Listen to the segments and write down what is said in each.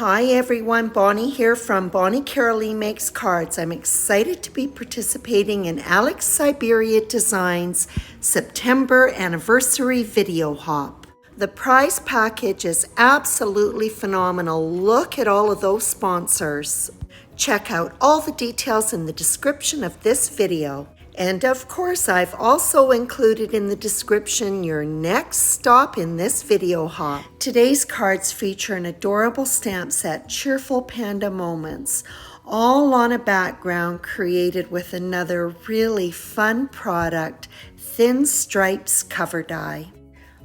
Hi everyone, Bonnie here from Bonnie Carolee Makes Cards. I'm excited to be participating in Syberia Designs September anniversary video hop. The prize package is absolutely phenomenal. Look at all of those sponsors. Check out all the details in the description of this video. And of course, I've also included in the description your next stop in this video hop. Today's cards feature an adorable stamp set, Cheerful Panda Moments, all on a background created with another really fun product, Thin Stripes cover die.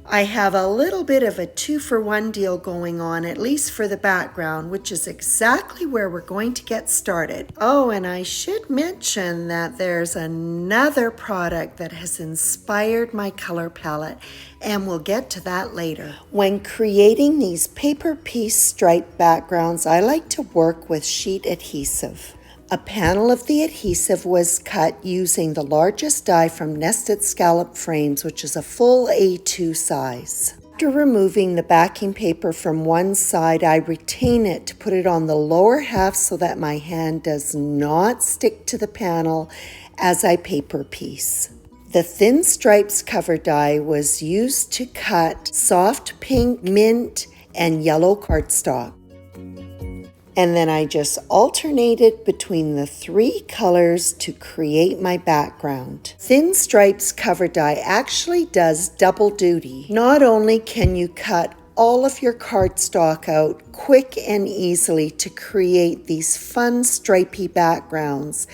I have a little bit of a 2-for-1 deal going on, at least for the background, which is exactly where we're going to get started. Oh, and I should mention that there's another product that has inspired my color palette, and we'll get to that later. When creating these paper piece stripe backgrounds, I like to work with sheet adhesive. A panel of the adhesive was cut using the largest die from Nested Scallop Frames, which is a full A2 size. After removing the backing paper from one side, I retain it to put it on the lower half so that my hand does not stick to the panel as I paper piece. The Thin Stripes cover die was used to cut soft pink, mint, and yellow cardstock. And then I just alternated between the 3 colors to create my background. Thin Stripes cover die actually does double duty. Not only can you cut all of your cardstock out quick and easily to create these fun stripy backgrounds,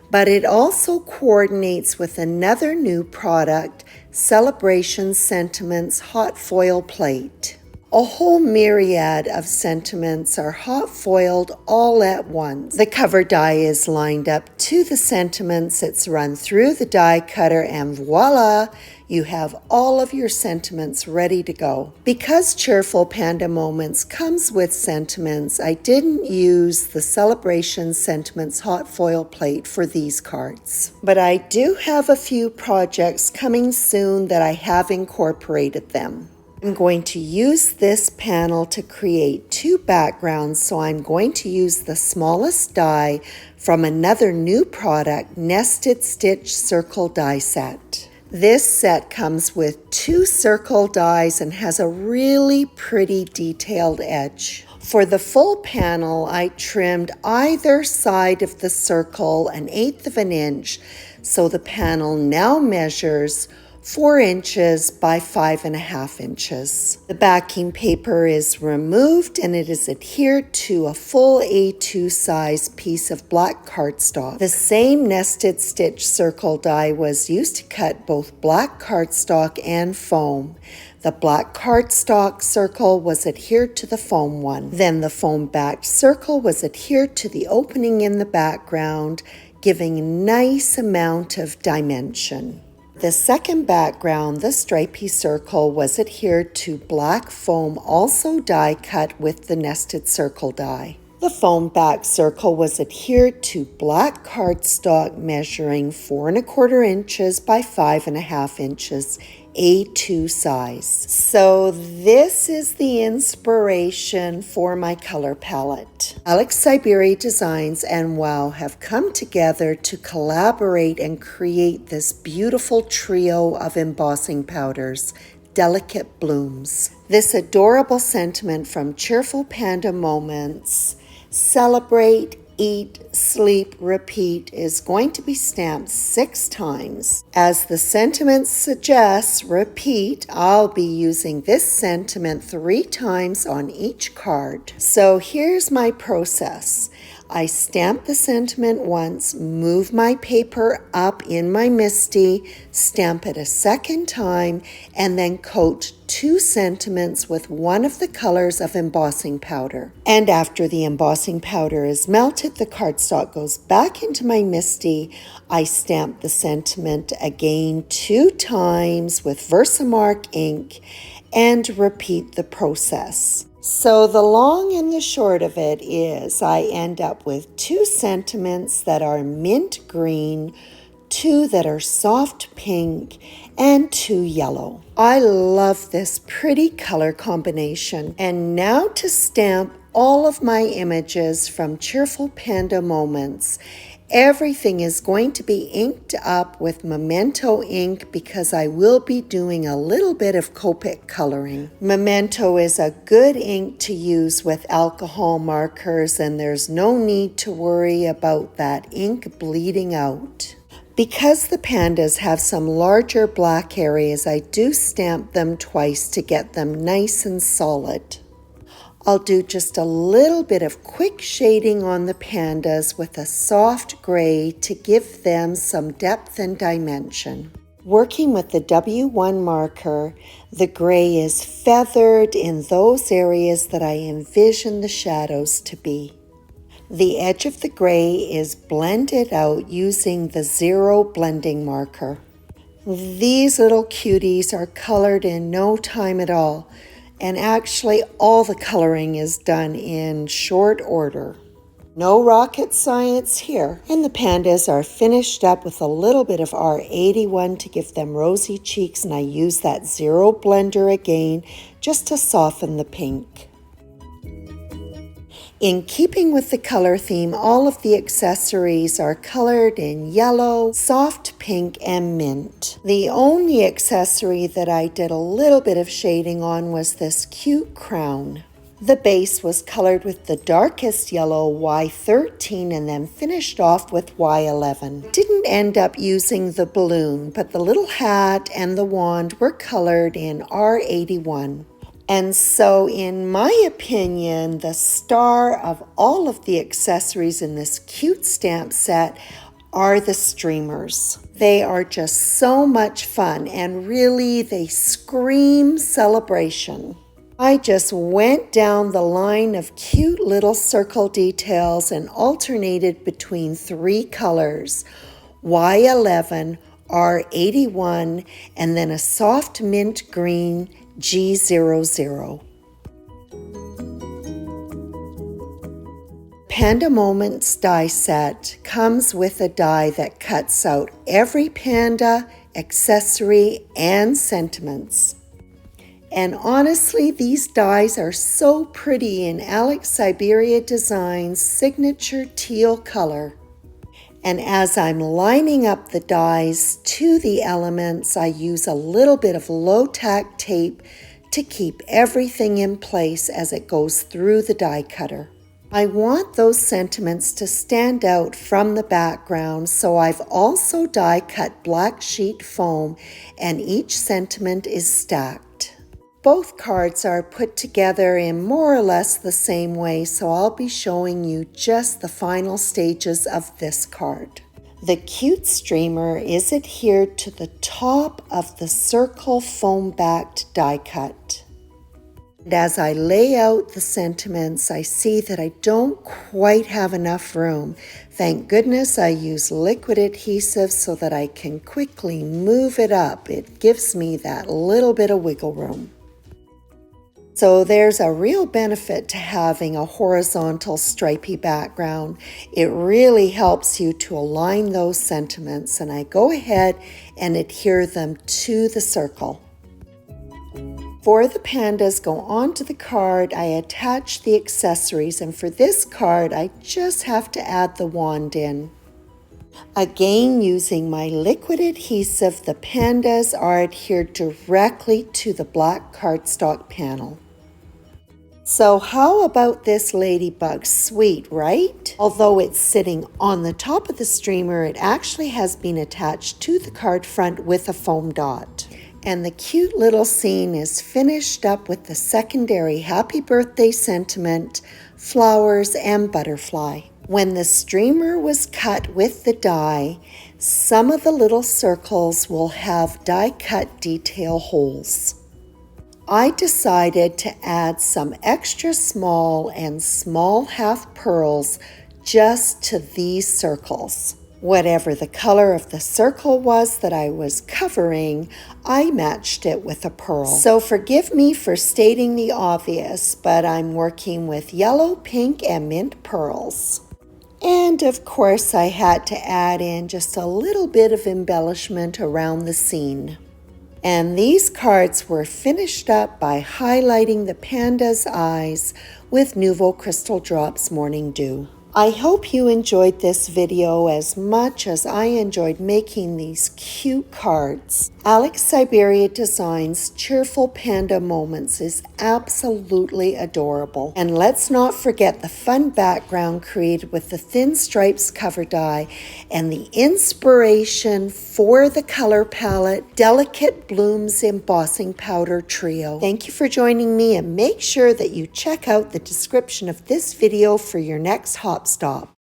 but it also coordinates with another new product, Celebration Sentiments Hot Foil Plate. A whole myriad of sentiments are hot foiled all at once. The cover die is lined up to the sentiments, it's run through the die cutter, and voila, you have all of your sentiments ready to go. Because Cheerful Panda Moments comes with sentiments, I didn't use the Celebration Sentiments hot foil plate for these cards. But I do have a few projects coming soon that I have incorporated them. I'm going to use this panel to create 2 backgrounds, so I'm going to use the smallest die from another new product, Nested Stitch Circle Die Set. This set comes with 2 circle dies and has a really pretty detailed edge. For the full panel, I trimmed either side of the circle 1/8 of an inch, so the panel now measures 4 inches by 5.5 inches. The backing paper is removed and it is adhered to a full A2 size piece of black cardstock. The same nested stitch circle die was used to cut both black cardstock and foam. The black cardstock circle was adhered to the foam one. Then the foam backed circle was adhered to the opening in the background, giving a nice amount of dimension. The second background, the stripy circle, was adhered to black foam, also die cut with the nested circle die. The foam back circle was adhered to black cardstock measuring 4 1/4 inches by 5.5 inches, A2 size. So this is the inspiration for my color palette. Syberia Designs and WOW have come together to collaborate and create this beautiful trio of embossing powders, Delicate Blooms. This adorable sentiment from Cheerful Panda Moments, Celebrate, Eat, Sleep, Repeat, is going to be stamped 6 times. As the sentiment suggests, repeat, I'll be using this sentiment 3 times on each card. So here's my process. I stamp the sentiment once, move my paper up in my MISTI, stamp it a second time, and then coat 2 sentiments with one of the colors of embossing powder. And after the embossing powder is melted, the cardstock goes back into my MISTI. I stamp the sentiment again 2 times with Versamark ink and repeat the process. So the long and the short of it is I end up with 2 sentiments that are mint green, 2 that are soft pink, and 2 yellow. I love this pretty color combination. And now to stamp all of my images from Cheerful Panda Moments. Everything is going to be inked up with Memento ink because I will be doing a little bit of Copic coloring. Memento is a good ink to use with alcohol markers, and there's no need to worry about that ink bleeding out. Because the pandas have some larger black areas, I do stamp them twice to get them nice and solid. I'll do just a little bit of quick shading on the pandas with a soft gray to give them some depth and dimension. Working with the W1 marker, the gray is feathered in those areas that I envision the shadows to be. The edge of the gray is blended out using the 0 blending marker. These little cuties are colored in no time at all. And actually, all the coloring is done in short order. No rocket science here. And the pandas are finished up with a little bit of R81 to give them rosy cheeks, and I use that 0 blender again just to soften the pink. In keeping with the color theme, all of the accessories are colored in yellow, soft pink, and mint. The only accessory that I did a little bit of shading on was this cute crown. The base was colored with the darkest yellow Y13 and then finished off with Y11. Didn't end up using the balloon, but the little hat and the wand were colored in R81. And so, in my opinion, the star of all of the accessories in this cute stamp set are the streamers. They are just so much fun, and really they scream celebration. I just went down the line of cute little circle details and alternated between 3 colors, Y11, R81, and then a soft mint green, G00. Panda Moments die set comes with a die that cuts out every panda, accessory, and sentiments. And honestly, these dies are so pretty in Syberia Designs' signature teal color. And as I'm lining up the dies to the elements, I use a little bit of low-tack tape to keep everything in place as it goes through the die cutter. I want those sentiments to stand out from the background, so I've also die cut black sheet foam, and each sentiment is stacked. Both cards are put together in more or less the same way, so I'll be showing you just the final stages of this card. The cute streamer is adhered to the top of the circle foam-backed die cut. And as I lay out the sentiments, I see that I don't quite have enough room. Thank goodness I use liquid adhesive so that I can quickly move it up. It gives me that little bit of wiggle room. So there's a real benefit to having a horizontal stripy background. It really helps you to align those sentiments, and I go ahead and adhere them to the circle. For the pandas go onto the card, I attach the accessories, and for this card I just have to add the wand in. Again, using my liquid adhesive, the pandas are adhered directly to the black cardstock panel. So how about this ladybug? Sweet, right? Although it's sitting on the top of the streamer, it actually has been attached to the card front with a foam dot. And the cute little scene is finished up with the secondary happy birthday sentiment, flowers, and butterfly. When the streamer was cut with the die, some of the little circles will have die cut detail holes. I decided to add some extra small and small half pearls just to these circles. Whatever the color of the circle was that I was covering, I matched it with a pearl. So forgive me for stating the obvious, but I'm working with yellow, pink, and mint pearls. And of course, I had to add in just a little bit of embellishment around the scene. And these cards were finished up by highlighting the panda's eyes with Nouveau Crystal Drops Morning Dew. I hope you enjoyed this video as much as I enjoyed making these cute cards. Syberia Designs' Cheerful Panda Moments is absolutely adorable. And let's not forget the fun background created with the thin stripes cover die and the inspiration for the color palette, Delicate Blooms Embossing Powder Trio. Thank you for joining me, and make sure that you check out the description of this video for your next hop stop.